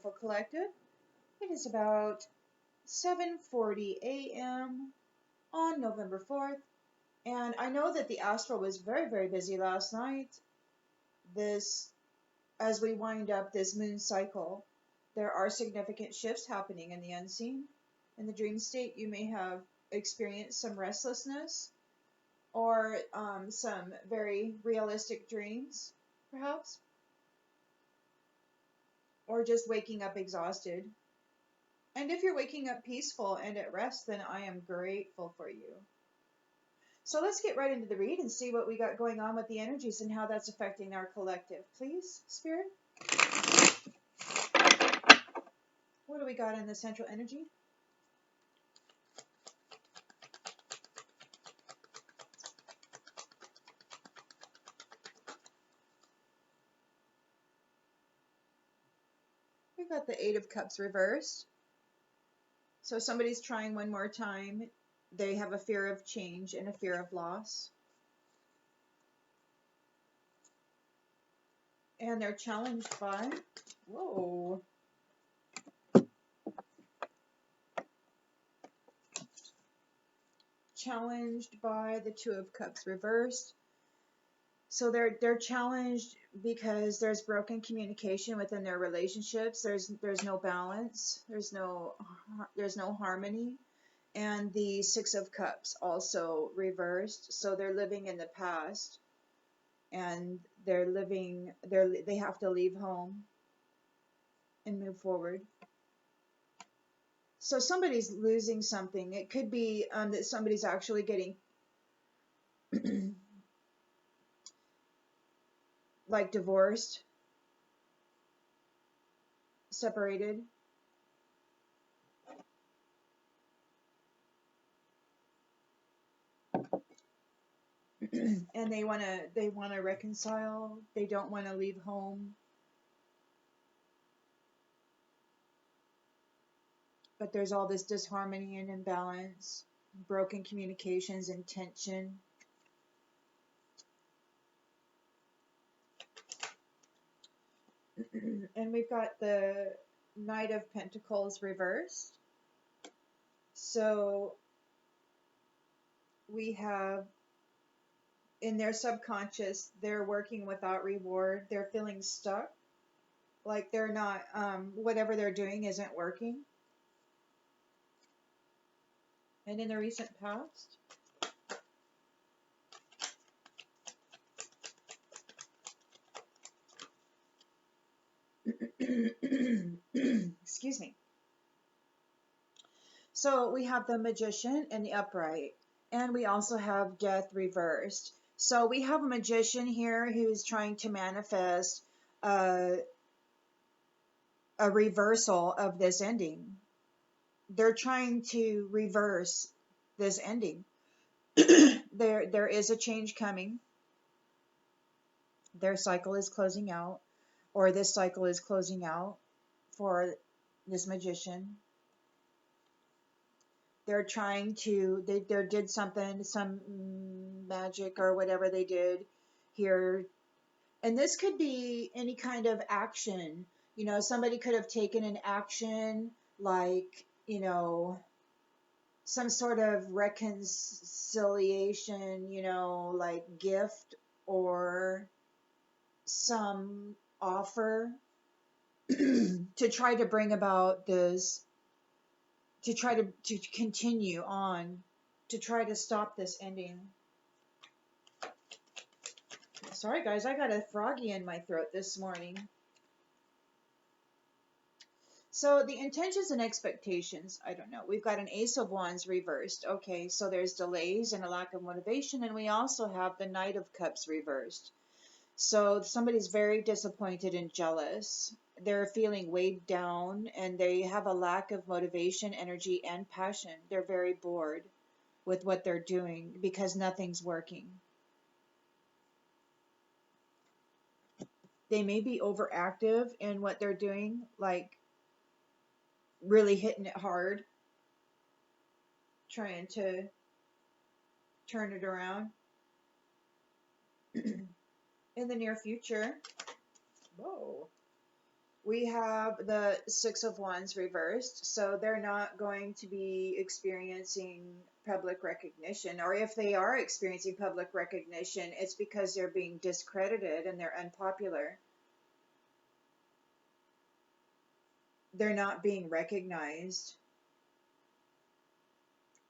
beautiful collective. It is about 7:40 a.m. on November 4th, and I know that the astral was very, very busy last night. This, as we wind up this moon cycle, there are significant shifts happening in the unseen. In the dream state, you may have experienced some restlessness or some very realistic dreams, perhaps, or just waking up exhausted. And if you're waking up peaceful and at rest, then I am grateful for you. So let's get right into the read and see what we got going on with the energies and how that's affecting our collective. Please, Spirit. What do we got in the central energy? We got the Eight of Cups reversed. So somebody's trying one more time. They have a fear of change and a fear of loss. And they're challenged by, whoa. Challenged by the Two of Cups reversed. So they're challenged because there's broken communication within their relationships. There's no balance. There's no harmony. And the Six of Cups also reversed. So they're living in the past, and they have to leave home and move forward. So somebody's losing something. It could be that somebody's actually getting like divorced, separated. And they want to reconcile. They don't want to leave home. But there's all this disharmony and imbalance, broken communications and tension. And we've got the Knight of Pentacles reversed. So we have, in their subconscious, they're working without reward. They're feeling stuck. Like they're not, whatever they're doing isn't working. And in the recent past, excuse me. So we have the Magician in the upright, and we also have Death reversed. So we have a magician here who's trying to manifest a reversal of this ending. They're trying to reverse this ending. There is a change coming. Their cycle is closing out, or this cycle is closing out for this magician. They're trying to, they did something, some magic or whatever they did here. And this could be any kind of action. You know, somebody could have taken an action like, you know, some sort of reconciliation, you know, like gift or some offer to try to bring about this, to try to continue on, to try to stop this ending. Sorry guys, I got a froggy in my throat this morning. So the intentions and expectations, I don't know. We've got an Ace of Wands reversed. Okay, so there's delays and a lack of motivation, and we also have the Knight of Cups reversed. So somebody's very disappointed and jealous. They're feeling weighed down, and they have a lack of motivation, energy, and passion. They're very bored with what they're doing because nothing's working. They may be overactive in what they're doing, like really hitting it hard, trying to turn it around. In the near future, whoa, We have the Six of Wands reversed, so they're not going to be experiencing public recognition, or if they are experiencing public recognition, it's because they're being discredited and they're unpopular. They're not being recognized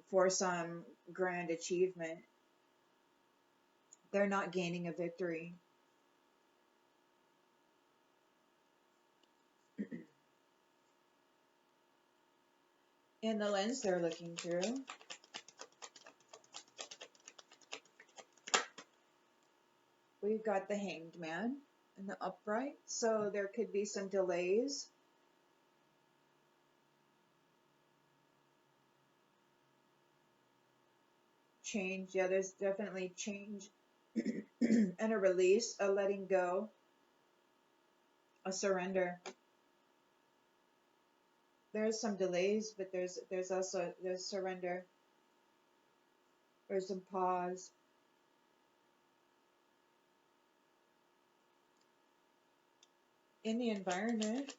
for some grand achievement. They're not gaining a victory. In the lens they're looking through, we've got the Hanged Man in the upright, so there could be some delays. Change, yeah, there's definitely change and a release, a letting go, a surrender. There's some delays, but there's also there's surrender. There's some pause. In the environment,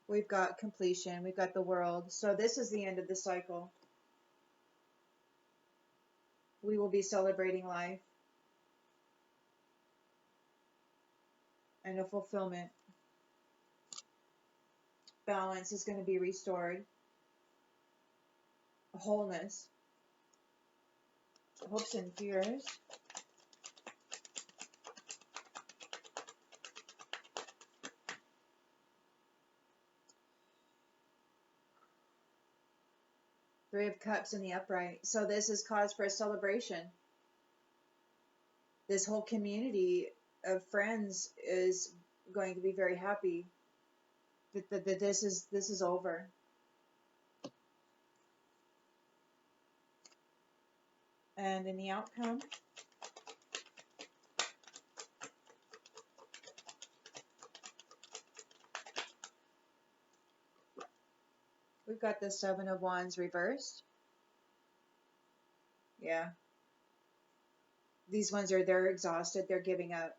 we've got completion, we've got the world. So this is the end of the cycle. We will be celebrating life and a fulfillment. Balance is going to be restored. Wholeness. Hopes and fears. Three of Cups in the upright. So this is cause for a celebration. This whole community of friends is going to be very happy that this is over. And in the outcome, we've got the Seven of Wands reversed. Yeah. These ones they're exhausted, they're giving up.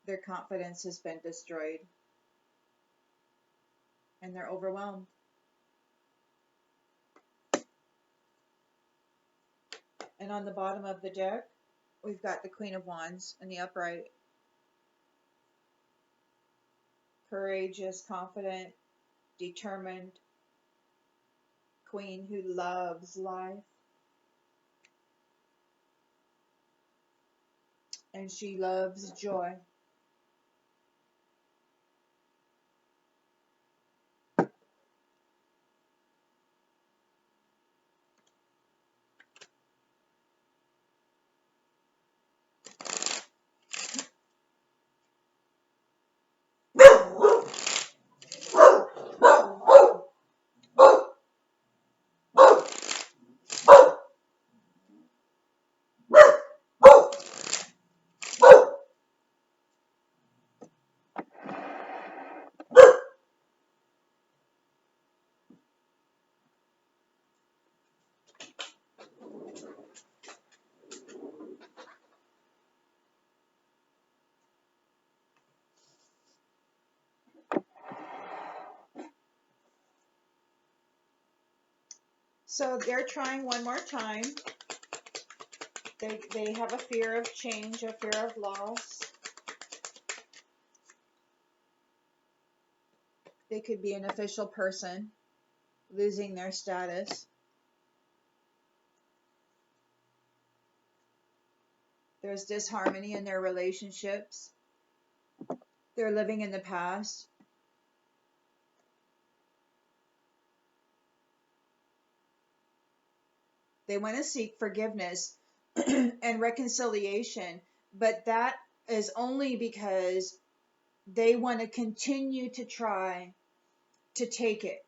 Their confidence has been destroyed. And they're overwhelmed. And on the bottom of the deck, we've got the Queen of Wands in the upright. Courageous, confident, determined queen who loves life. And she loves joy. So they're trying one more time. They have a fear of change, a fear of loss. They could be an official person losing their status. There's disharmony in their relationships. They're living in the past. They want to seek forgiveness and reconciliation, but that is only because they want to continue to try to take it.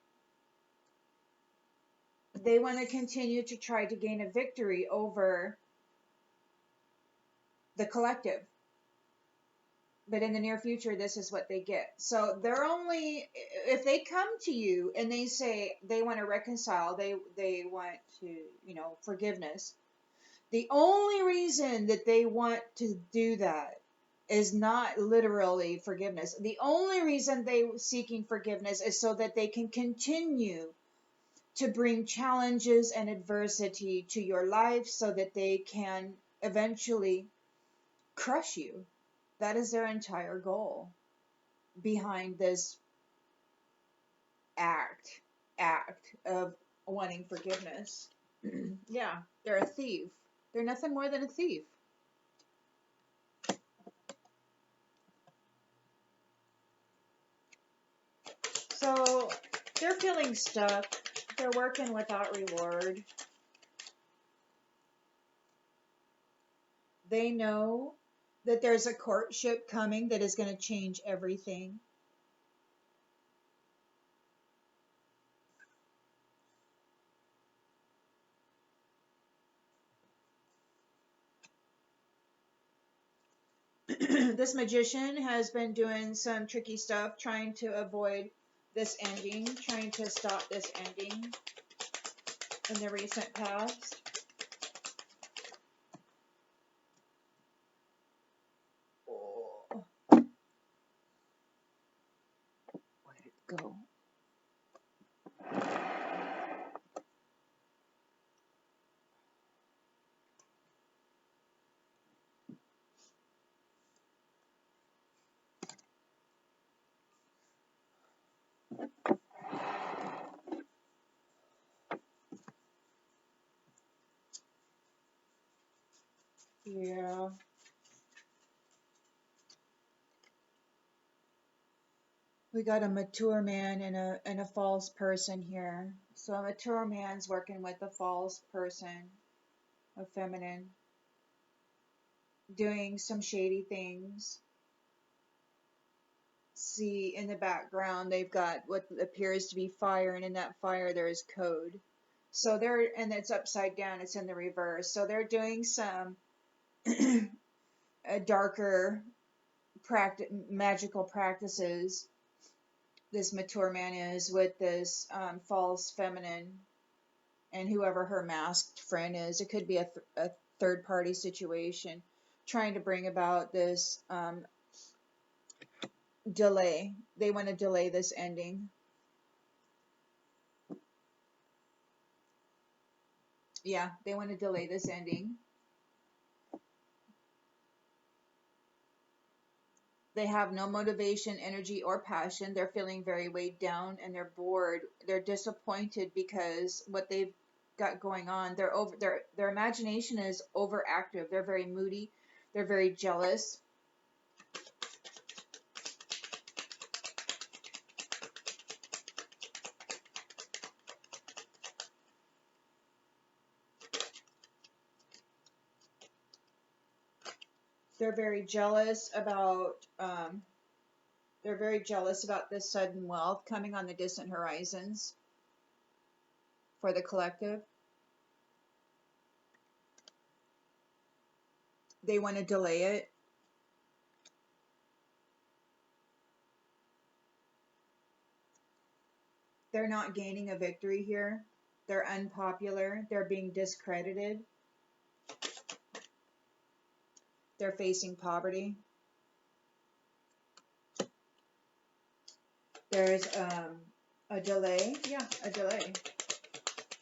They want to continue to try to gain a victory over the collective. But in the near future, this is what they get. So they're only, if they come to you and they say they want to reconcile, they want to, forgiveness. The only reason that they want to do that is not literally forgiveness. The only reason they seeking forgiveness is so that they can continue to bring challenges and adversity to your life so that they can eventually crush you. That is their entire goal behind this act of wanting forgiveness. Yeah, they're a thief. They're nothing more than a thief. So they're feeling stuck. They're working without reward. They know that there's a courtship coming that is going to change everything. This magician has been doing some tricky stuff, trying to avoid this ending, trying to stop this ending in the recent past. Oh, where did it go? Yeah. We got a mature man and a false person here. So a mature man's working with a false person, a feminine, doing some shady things. See in the background they've got what appears to be fire, and in that fire there is code. So and it's upside down, it's in the reverse. So they're doing some darker magical practices. This mature man is with this false feminine and whoever her masked friend is. It could be a third party situation trying to bring about this delay. They want to delay this ending. Yeah, they want to delay this ending. They have no motivation, energy, or passion. They're feeling very weighed down and they're bored. They're disappointed because what they've got going on, their imagination is overactive. They're very moody. They're very jealous. They're very jealous about they're very jealous about this sudden wealth coming on the distant horizons for the collective. They want to delay it. They're not gaining a victory here. They're unpopular. They're being discredited. They're facing poverty. There's a delay. Yeah, a delay.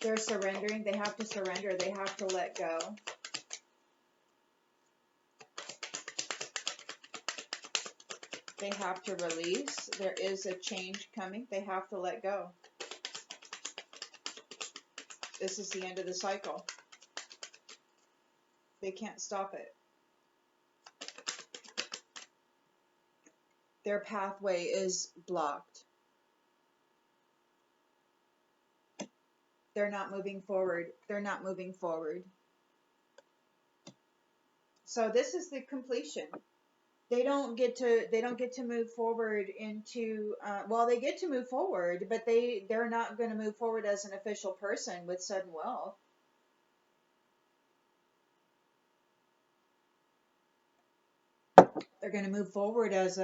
They're surrendering. They have to surrender. They have to let go. They have to release. There is a change coming. They have to let go. This is the end of the cycle. They can't stop it. Their pathway is blocked. They're not moving forward. They're not moving forward. So this is the completion. They don't get to move forward into well, they get to move forward, but they're not going to move forward as an official person with sudden wealth. They're going to move forward as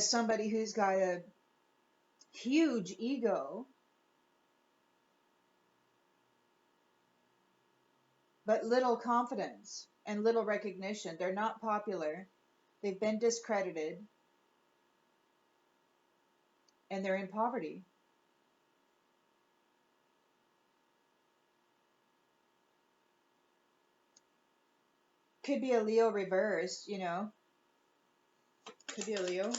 somebody who's got a huge ego. but little confidence and little recognition. They're not popular. They've been discredited, and they're in poverty. Could be a Leo reversed, you know. Could be a Leo.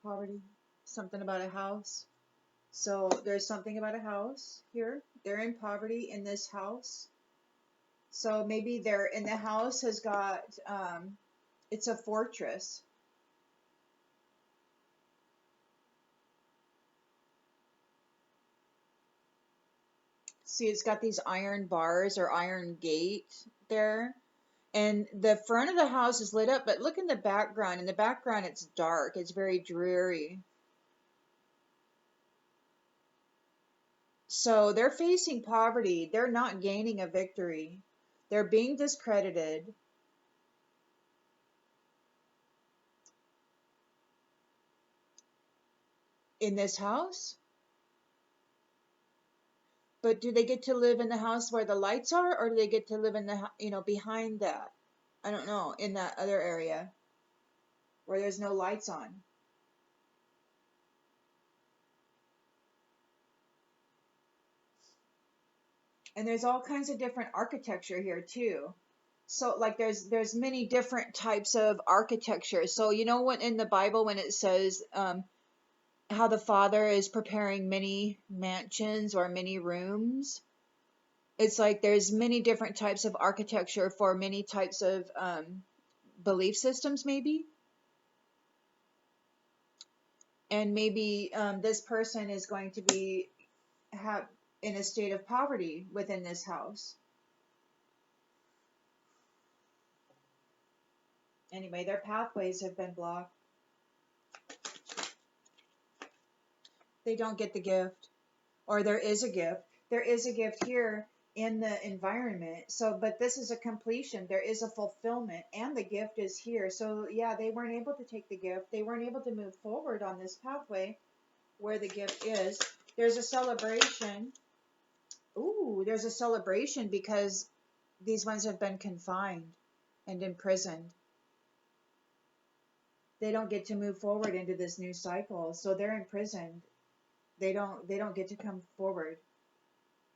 Poverty. Something about a house. So there's something about a house here. They're in poverty in this house. So maybe they're in the house has got, it's a fortress. See, it's got these iron bars or iron gate there. And the front of the house is lit up, but look in the background. In the background, it's dark. It's very dreary. So they're facing poverty. They're not gaining a victory. They're being discredited. In this house. But do they get to live in the house where the lights are, or do they get to live in the, behind that? I don't know, in that other area where there's no lights on. And there's all kinds of different architecture here too. So like there's many different types of architecture. So you know what in the Bible when it says how the Father is preparing many mansions or many rooms, it's like there's many different types of architecture for many types of belief systems maybe. And maybe this person is going to be in a state of poverty within this house. Anyway, their pathways have been blocked. They don't get the gift, or there is a gift. There is a gift here in the environment. So, but this is a completion. There is a fulfillment, and the gift is here. So, yeah, they weren't able to take the gift. They weren't able to move forward on this pathway where the gift is. There's a celebration. Ooh, there's a celebration because these ones have been confined and imprisoned. They don't get to move forward into this new cycle, so they're imprisoned. They don't get to come forward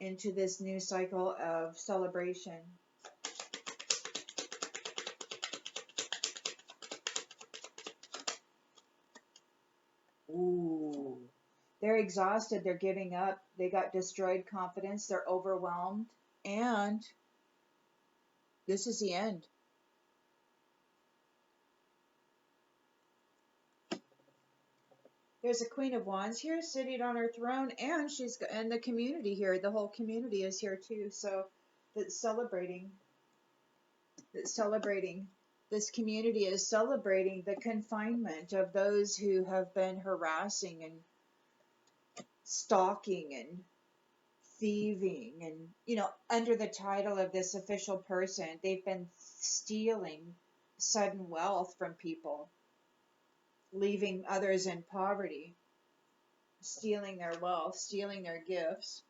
into this new cycle of celebration. Ooh. They're exhausted, they're giving up, they got destroyed confidence, they're overwhelmed, and this is the end. There's a Queen of Wands here sitting on her throne, and the community here, the whole community is here too. So that's celebrating. This community is celebrating the confinement of those who have been harassing and stalking and thieving, and under the title of this official person, they've been stealing sudden wealth from people, leaving others in poverty, stealing their wealth, stealing their gifts.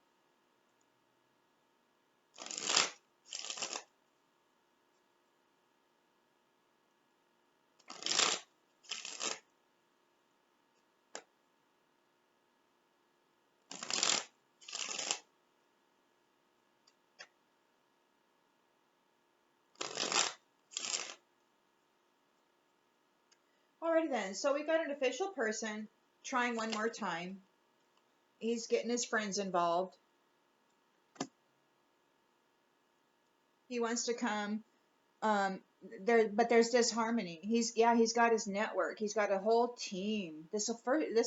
Alrighty then, so we got an official person trying one more time. He's getting his friends involved. He wants to come. But there's disharmony. He's got his network. He's got a whole team. This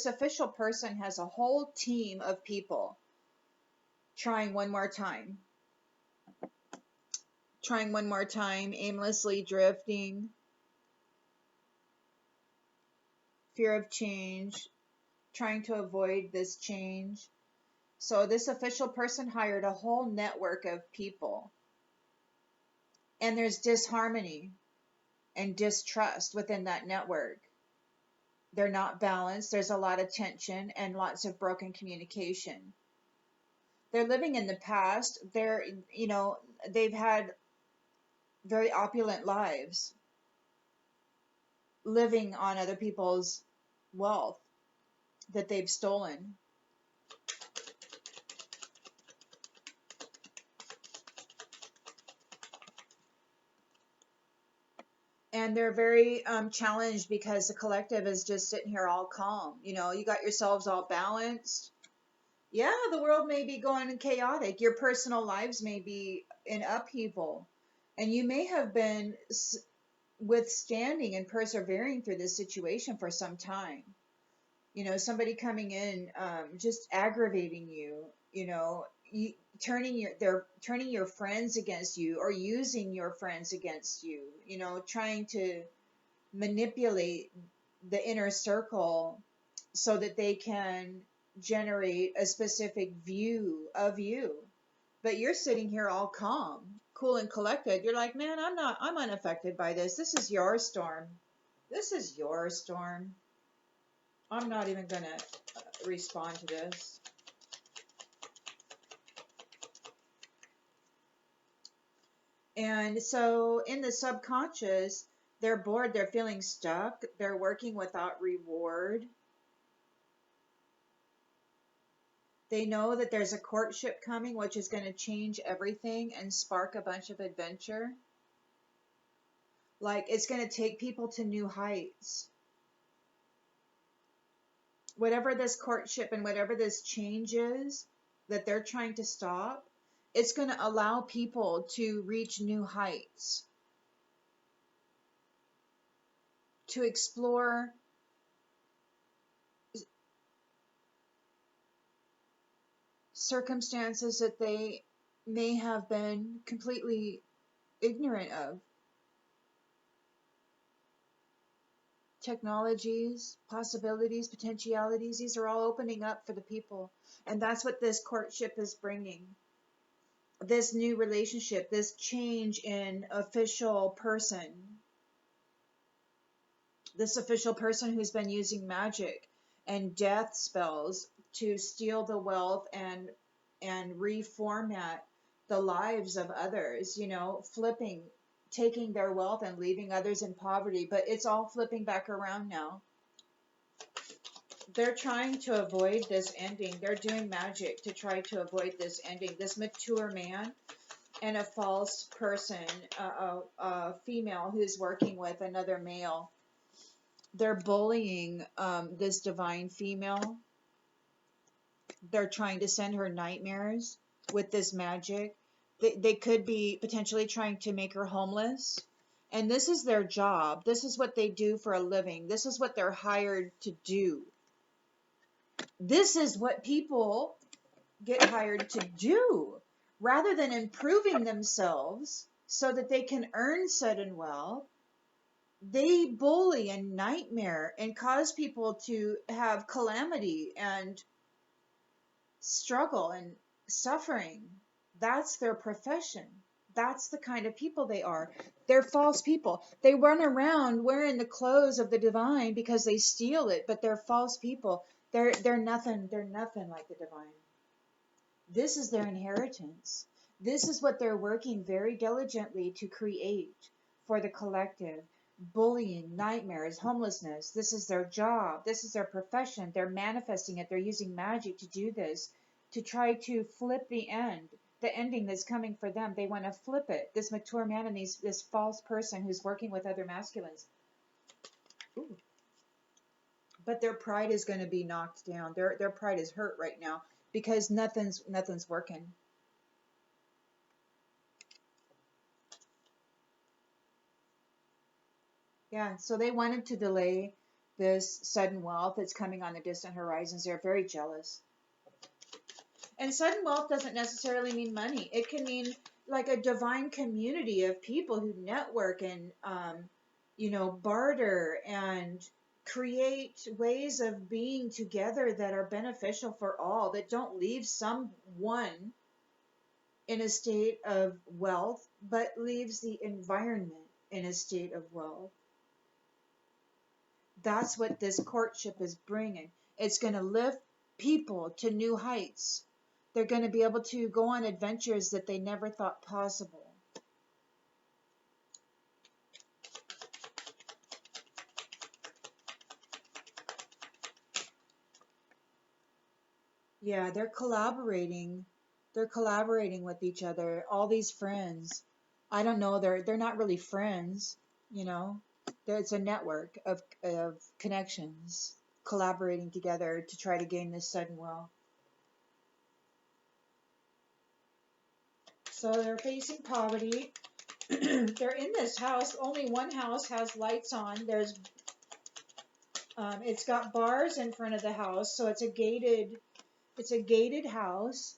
official person has a whole team of people trying one more time. Trying one more time, aimlessly drifting. Fear of change, trying to avoid this change. So this official person hired a whole network of people. And there's disharmony and distrust within that network. They're not balanced. There's a lot of tension and lots of broken communication. They're living in the past. They've had very opulent lives, living on other people's wealth that they've stolen. And they're very challenged because the collective is just sitting here all calm. You got yourselves all balanced. Yeah, the world may be going chaotic. Your personal lives may be in upheaval. And you may have been withstanding and persevering through this situation for some time. Somebody coming in, just aggravating you, they're turning your friends against you or using your friends against you, trying to manipulate the inner circle so that they can generate a specific view of you. But you're sitting here all calm, cool and collected. You're like, man, I'm unaffected by this. This is your storm. This is your storm. I'm not even going to respond to this. And so in the subconscious, they're bored, they're feeling stuck, they're working without reward. They know that there's a courtship coming, which is going to change everything and spark a bunch of adventure. Like, it's going to take people to new heights. Whatever this courtship and whatever this change is that they're trying to stop, it's going to allow people to reach new heights, to explore circumstances that they may have been completely ignorant of. Technologies, possibilities, potentialities, these are all opening up for the people. And that's what this courtship is bringing. This new relationship, this change in official person. This official person who's been using magic and death spells to steal the wealth and reformat the lives of others, flipping, taking their wealth and leaving others in poverty. But it's all flipping back around now. They're trying to avoid this ending. They're doing magic to try to avoid this ending. This mature man and a false person, a female who's working with another male. They're bullying this divine female. They're trying to send her nightmares with this magic. They could be potentially trying to make her homeless. And this is their job. This is what they do for a living. This is what they're hired to do. This is what people get hired to do. Rather than improving themselves so that they can earn sudden wealth, they bully and nightmare and cause people to have calamity and struggle and suffering. That's their profession. That's the kind of people they are. They're false people. They run around wearing the clothes of the divine because they steal it, but they're false people. They're nothing like the divine. This is their inheritance. This is what they're working very diligently to create for the collective. Bullying, nightmares, homelessness. This is their job. This is their profession. They're manifesting it. They're using magic to do this, to try to flip the ending that's coming for them. They want to flip it. This mature man and this false person who's working with other masculines. Ooh. But their pride is going to be knocked down. Their pride is hurt right now because nothing's working. Yeah, so they wanted to delay this sudden wealth that's coming on the distant horizons. They're very jealous. And sudden wealth doesn't necessarily mean money. It can mean like a divine community of people who network and, barter and create ways of being together that are beneficial for all, that don't leave someone in a state of wealth, but leaves the environment in a state of wealth. That's what this courtship is bringing. It's going to lift people to new heights. They're going to be able to go on adventures that they never thought possible. Yeah, they're collaborating. They're collaborating with each other. All these friends. I don't know, they're not really friends, you know. It's a network of connections collaborating together to try to gain this sudden wealth. So they're facing poverty. They're in this house. Only one house has lights on. It's got bars in front of the house, so it's a gated house.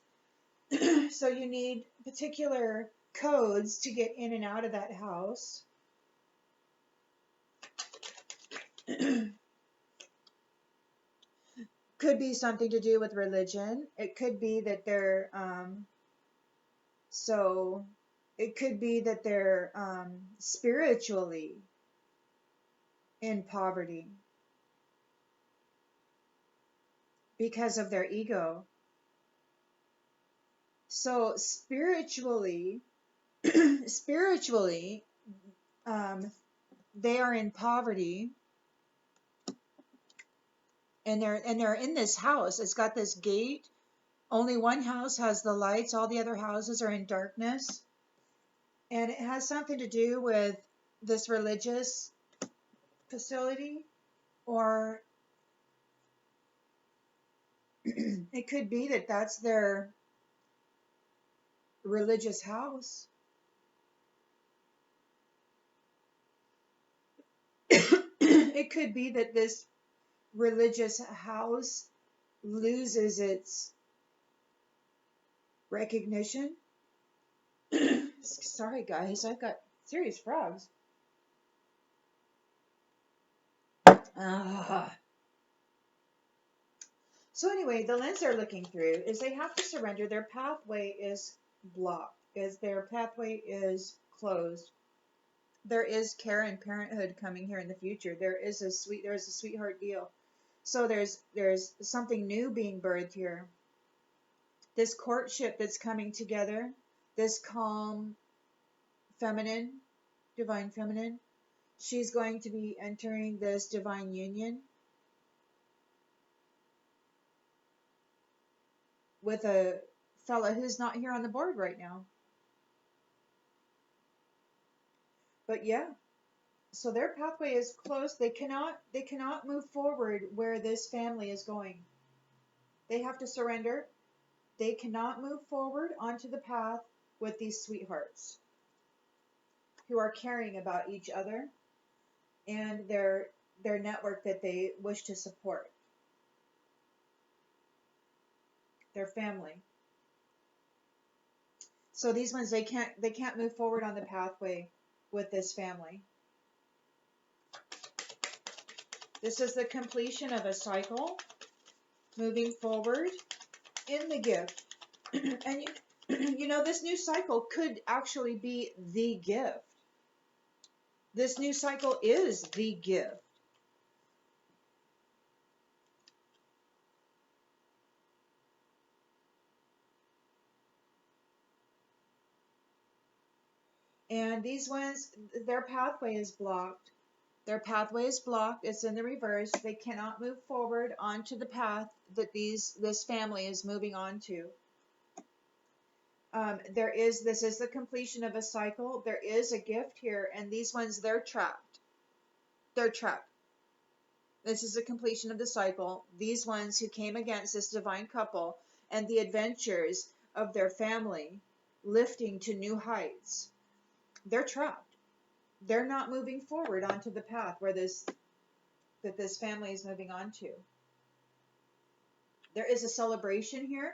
So you need particular codes to get in and out of that house. Could be something to do with religion. It could be that so it could be that they're spiritually in poverty because of their ego. So spiritually, spiritually, they are in poverty, and they're in this house. It's got this gate. Only one house has the lights. All the other houses are in darkness, and it has something to do with this religious facility, or it could be that that's their religious house. It could be that this religious house loses its recognition. Sorry, guys, I've got serious frogs. So anyway, the lens they're looking through is they have to surrender. Their pathway is blocked, their pathway is closed. There is care and parenthood coming here in the future. There's a sweetheart deal. So there's something new being birthed here. This courtship that's coming together, this calm feminine, divine feminine, she's going to be entering this divine union with a fella who's not here on the board right now. But yeah, so their pathway is closed. They cannot move forward where this family is going. They have to surrender. They cannot move forward onto the path with these sweethearts who are caring about each other and their network that they wish to support, their family. So these ones, they can't move forward on the pathway with this family. This is the completion of a cycle, moving forward in the gift. And you know, this new cycle could actually be the gift. This new cycle is the gift. And these ones, their pathway is blocked. Their pathway is blocked. It's in the reverse. They cannot move forward onto the path that this family is moving on to. This is the completion of a cycle. There is a gift here, and these ones, they're trapped. They're trapped. This is the completion of the cycle. These ones who came against this divine couple and the adventures of their family lifting to new heights, they're trapped. They're not moving forward onto the path where this family is moving on to. There is a celebration here.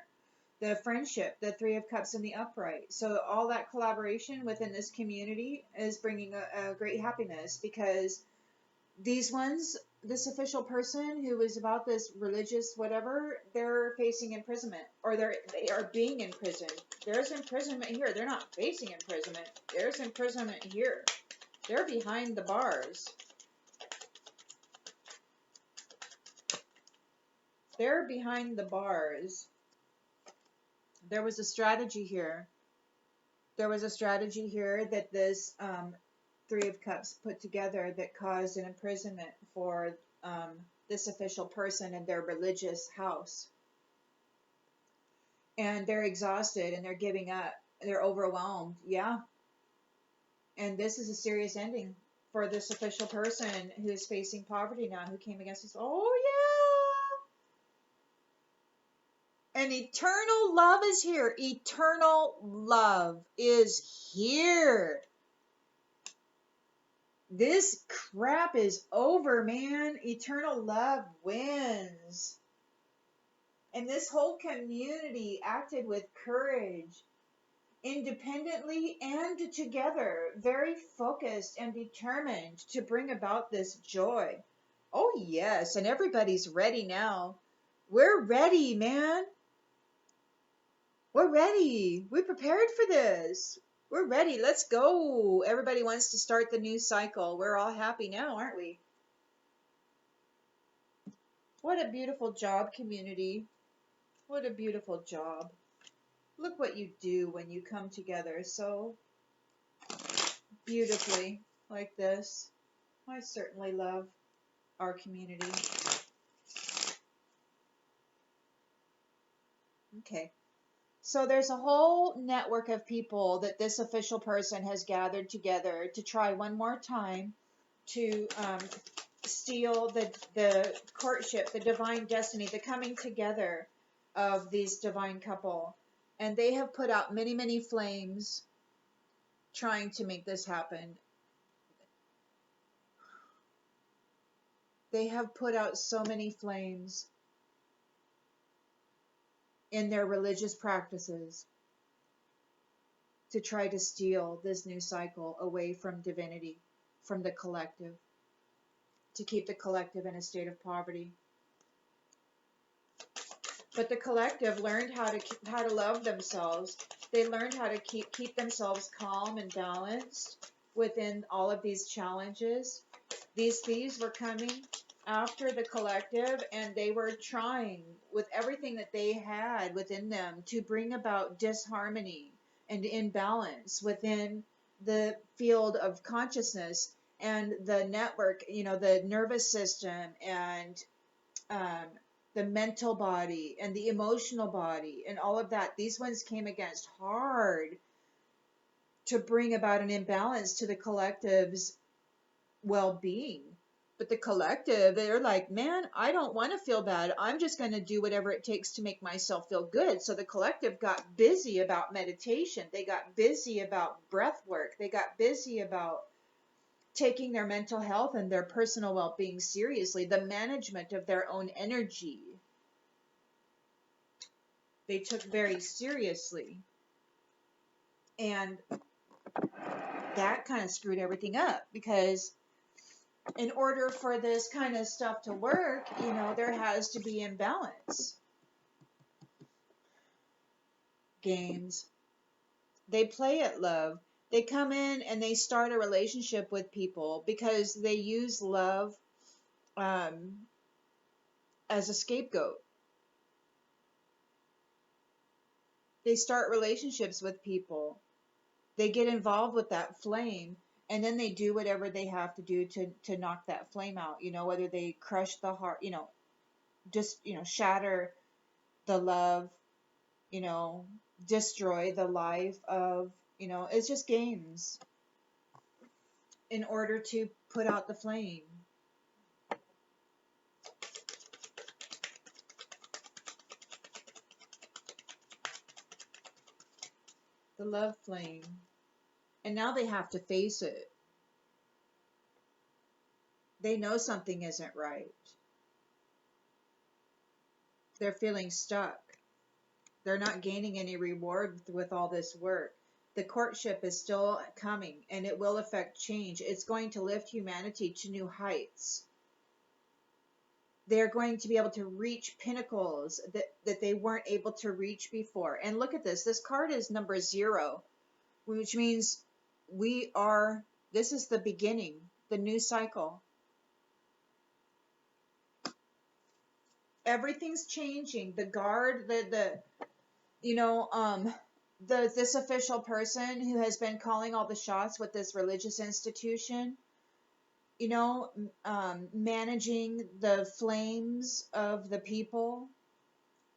The friendship, the Three of Cups in the upright. So all that collaboration within this community is bringing a great happiness, because these ones, this official person who is about this religious whatever, they're facing imprisonment, or they are being imprisoned. There's imprisonment here. They're not facing imprisonment. There's imprisonment here. They're behind the bars. they're behind the bars. There was a strategy here. There was a strategy here that this Three of Cups put together that caused an imprisonment for this official person in their religious house. And they're exhausted and they're giving up. They're overwhelmed. Yeah. And this is a serious ending for this official person who's facing poverty now, who came against us. Oh, yeah. And eternal love is here. Eternal love is here. This crap is over, man. Eternal love wins. And this whole community acted with courage, independently and together, very focused and determined to bring about this joy. Oh, yes, and everybody's ready now. We're ready, man. We're ready. We prepared for this. We're ready. Let's go. Everybody wants to start the new cycle. We're all happy now, aren't we? What a beautiful job, community. What a beautiful job. Look what you do when you come together so beautifully like this. I certainly love our community. Okay. So there's a whole network of people that this official person has gathered together to try one more time to steal the courtship, the divine destiny, the coming together of these divine couple. And they have put out many, many flames trying to make this happen. They have put out so many flames in their religious practices to try to steal this new cycle away from divinity, from the collective, to keep the collective in a state of poverty. But the collective learned how to love themselves. They learned how to keep themselves calm and balanced within all of these challenges. These thieves were coming after the collective, and they were trying with everything that they had within them to bring about disharmony and imbalance within the field of consciousness and the network, the nervous system and the mental body and the emotional body and all of that. These ones came against hard to bring about an imbalance to the collective's well-being. But the collective, they're like, man, I don't want to feel bad. I'm just going to do whatever it takes to make myself feel good. So the collective got busy about meditation. They got busy about breath work. They got busy about taking their mental health and their personal well-being seriously, the management of their own energy. They took very seriously. And that kind of screwed everything up, because in order for this kind of stuff to work, there has to be imbalance. Games. They play at love. They come in and they start a relationship with people because they use love as a scapegoat. They start relationships with people. They get involved with that flame, and then they do whatever they have to do to knock that flame out, whether they crush the heart, just, shatter the love, destroy the life of, it's just games in order to put out the flame. The love flame. And now they have to face it. They know something isn't right. They're feeling stuck. They're not gaining any reward with all this work. The courtship is still coming, and it will affect change. It's going to lift humanity to new heights. They're going to be able to reach pinnacles that they weren't able to reach before. And look at this. This card is number 0, which means this is the beginning, the new cycle. everything's changing. The guard, you know, this official person who has been calling all the shots with this religious institution, you know, managing the flames of the people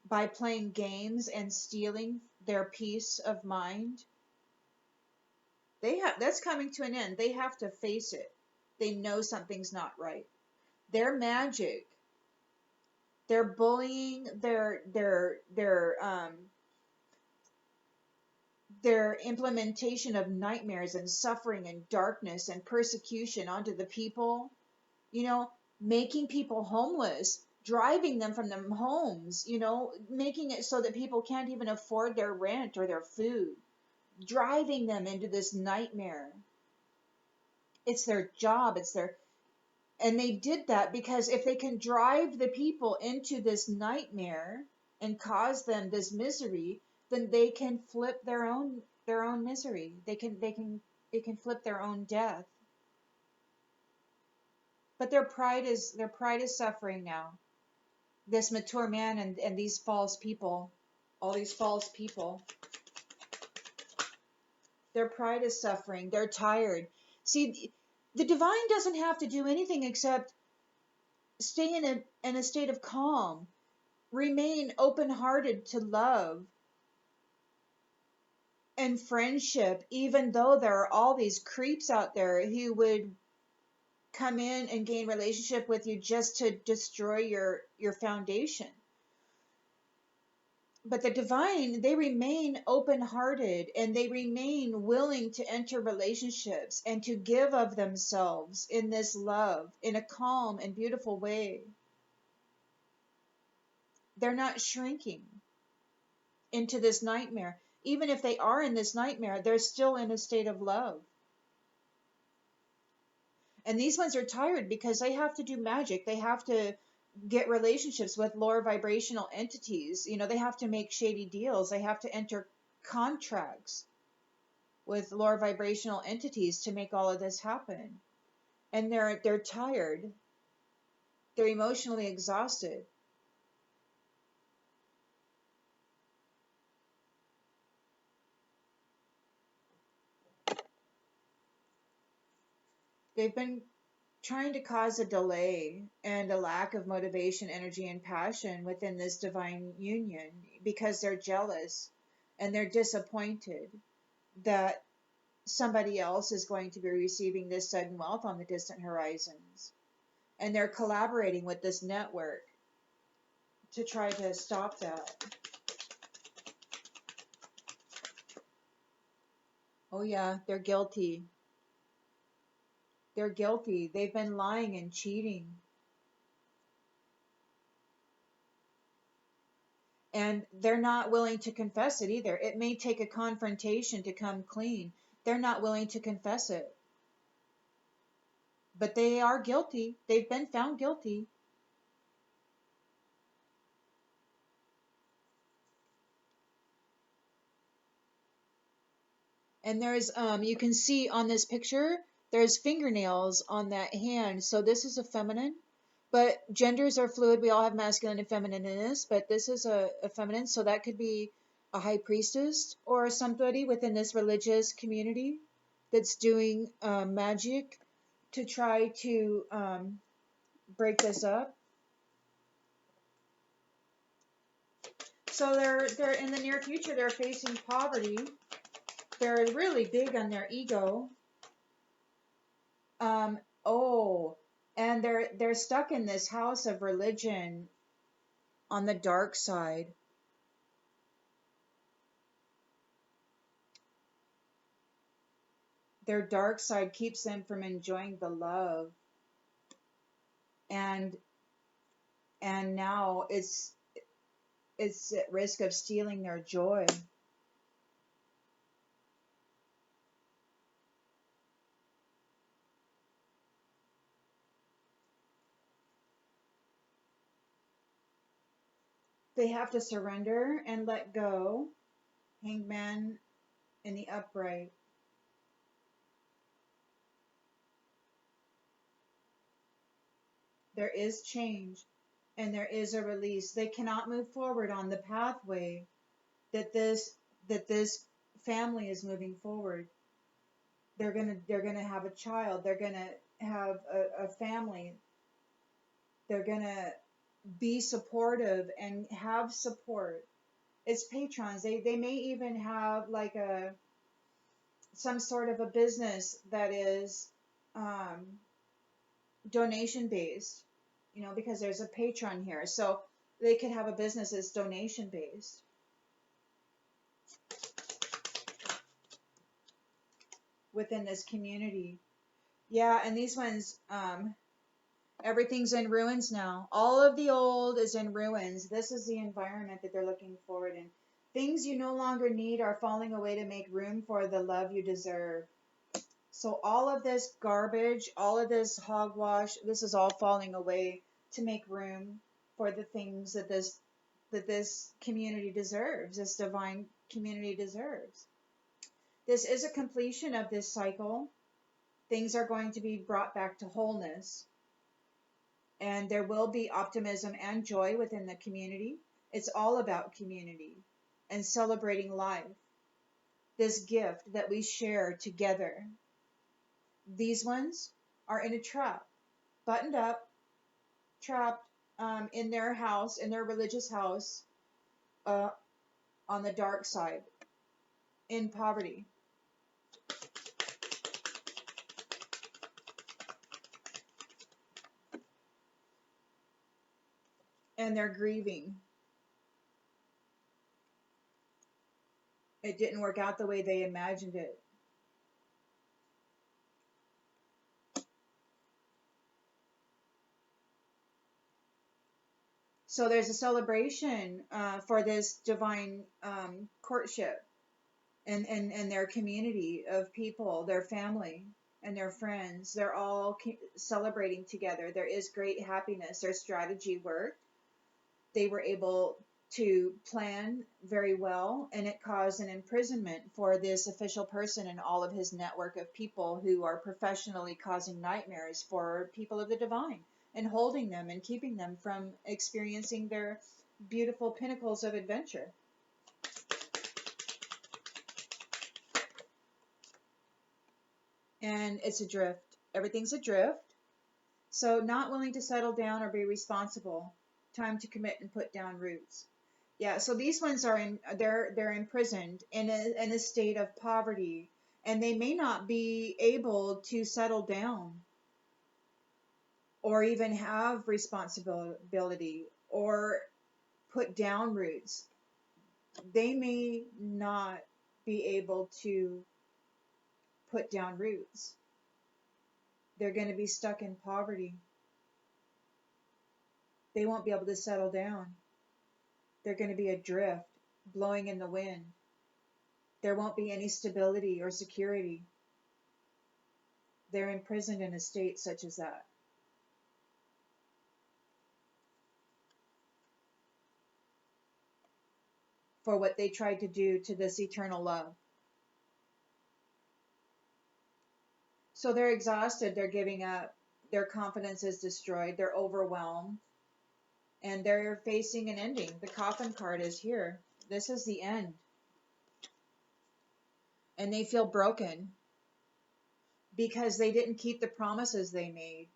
by playing games and stealing their peace of mind. That's coming to an end. They have to face it. They know something's not right. Their magic, their bullying, their implementation of nightmares and suffering and darkness and persecution onto the people, you know, making people homeless, driving them from their homes, you know, making it so that people can't even afford their rent or their food, driving them into this nightmare. It's their job, and they did that because if they can drive the people into this nightmare and cause them this misery, then they can flip their own misery. They can flip their own death. But their pride is suffering now. This mature man and these false people, all these false people, their pride is suffering. They're tired. See, the divine doesn't have to do anything except stay in a state of calm, remain open-hearted to love and friendship, even though there are all these creeps out there who would come in and gain relationship with you just to destroy your foundation. But the divine, they remain open-hearted and they remain willing to enter relationships and to give of themselves in this love in a calm and beautiful way. They're not shrinking into this nightmare. Even if they are in this nightmare, they're still in a state of love. And these ones are tired because they have to do magic. They have to get relationships with lower vibrational entities. You know, they have to make shady deals. They have to enter contracts with lower vibrational entities to make all of this happen. And they're tired. They're emotionally exhausted. They've been trying to cause a delay and a lack of motivation, energy, and passion within this divine union because they're jealous and they're disappointed that somebody else is going to be receiving this sudden wealth on the distant horizons. And they're collaborating with this network to try to stop that. Oh, yeah, they're guilty. They're guilty. They've been lying and cheating. And they're not willing to confess it either. It may take a confrontation to come clean. They're not willing to confess it. But they are guilty. They've been found guilty. And there's, you can see on this picture, there's fingernails on that hand. So this is a feminine, but genders are fluid. We all have masculine and feminine in this, but this is a feminine. So that could be a high priestess or somebody within this religious community that's doing magic to try to break this up. So they're in the near future, they're facing poverty. They're really big on their ego. Oh, and they're stuck in this house of religion on the dark side. Their dark side keeps them from enjoying the love. And now it's at risk of stealing their joy. They have to surrender and let go. Hangman in the upright. There is change. and there is a release. They cannot move forward on the pathway that this family is moving forward. They're gonna have a child. They're gonna have a family. They're gonna be supportive and have support. It's patrons. They may even have like a some sort of a business that is um, donation based, because there's a patron here. So they could have a business that's donation based within this community. Yeah, and these ones, everything's in ruins now. All of the old is in ruins. This is the environment that they're looking forward in. Things you no longer need are falling away to make room for the love you deserve. So all of this garbage, all of this hogwash, this is all falling away to make room for the things that this community deserves, this divine community deserves. This is a completion of this cycle. Things are going to be brought back to wholeness, and there will be optimism and joy within the community. It's all about community and celebrating life, this gift that we share together. These ones are in a trap, buttoned up, trapped in their house, in their religious house, uh, on the dark side, in poverty. And they're grieving. It didn't work out the way they imagined it. So there's a celebration for this divine courtship and their community of people, their family and their friends. They're all celebrating together. There is great happiness. Their strategy worked. They were able to plan very well, and it caused an imprisonment for this official person and all of his network of people who are professionally causing nightmares for people of the divine and holding them and keeping them from experiencing their beautiful pinnacles of adventure. And it's adrift. Everything's adrift. So not willing to settle down or be responsible. Time to commit and put down roots. Yeah, so these ones are they're imprisoned in a state of poverty, and they may not be able to settle down or even have responsibility or put down roots. They may not be able to put down roots. They're going to be stuck in poverty. They won't be able to settle down. They're going to be adrift, blowing in the wind. There won't be any stability or security. They're imprisoned in a state such as that. For what they tried to do to this eternal love. So they're exhausted, they're giving up, their confidence is destroyed, they're overwhelmed, and they're facing an ending. The coffin card is here. This is the end. And they feel broken because they didn't keep the promises they made.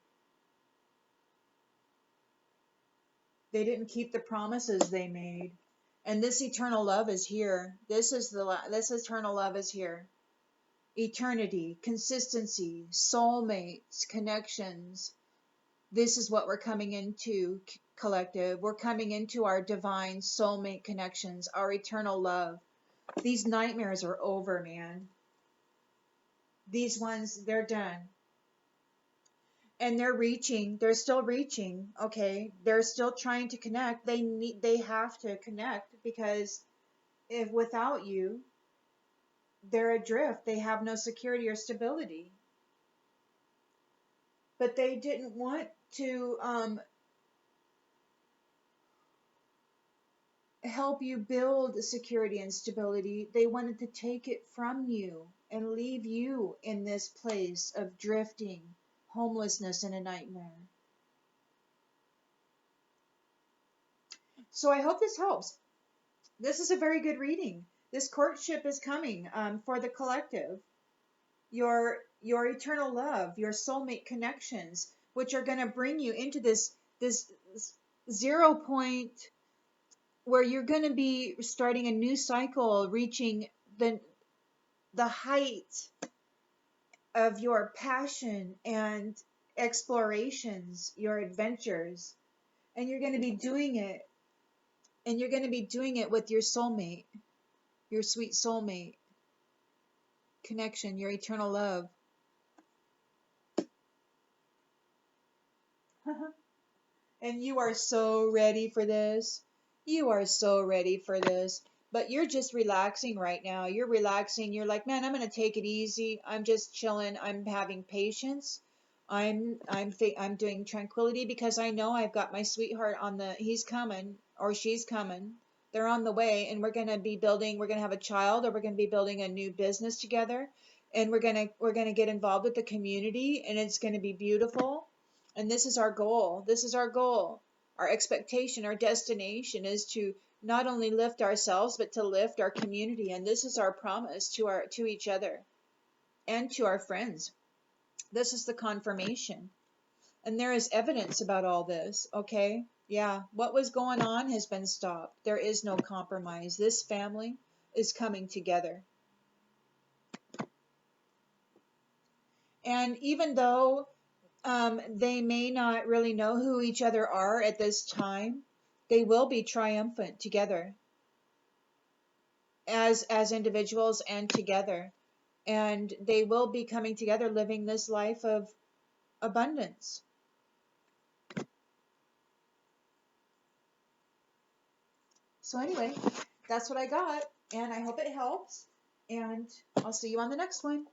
They didn't keep the promises they made. And this eternal love is here. This eternal love is here. Eternity, consistency, soulmates, connections. This is what we're coming into, collective. We're coming into our divine soulmate connections, our eternal love. These nightmares are over, man. These ones, they're done. And they're still reaching, okay? They're still trying to connect. They have to connect, because if without you, they're adrift. They have no security or stability. But they didn't want to help you build security and stability. They wanted to take it from you and leave you in this place of drifting, homelessness, and a nightmare. So I hope this helps. This is a very good reading. This courtship is coming for the collective. Your eternal love, your soulmate connections, which are going to bring you into this 0 point where you're going to be starting a new cycle, reaching the height of your passion and explorations, your adventures, and you're going to be doing it, and you're going to be doing it with your soulmate, your sweet soulmate connection, your eternal love. And you are so ready for this. You are so ready for this. But you're just relaxing right now. You're relaxing. You're like, man, I'm gonna take it easy. I'm just chilling. I'm having patience. I'm doing tranquility because I know I've got my sweetheart on the. He's coming or she's coming. They're on the way, and we're gonna be building. We're gonna have a child, or we're gonna be building a new business together, and we're gonna get involved with the community, and it's gonna be beautiful. And this is our goal. This is our goal. Our expectation, our destination is to not only lift ourselves, but to lift our community. And this is our promise to each other and to our friends. This is the confirmation. And there is evidence about all this, okay? Yeah, what was going on has been stopped. There is no compromise. This family is coming together. And even though they may not really know who each other are at this time, they will be triumphant together as individuals and together. And they will be coming together living this life of abundance. So anyway, that's what I got, and I hope it helps, and I'll see you on the next one.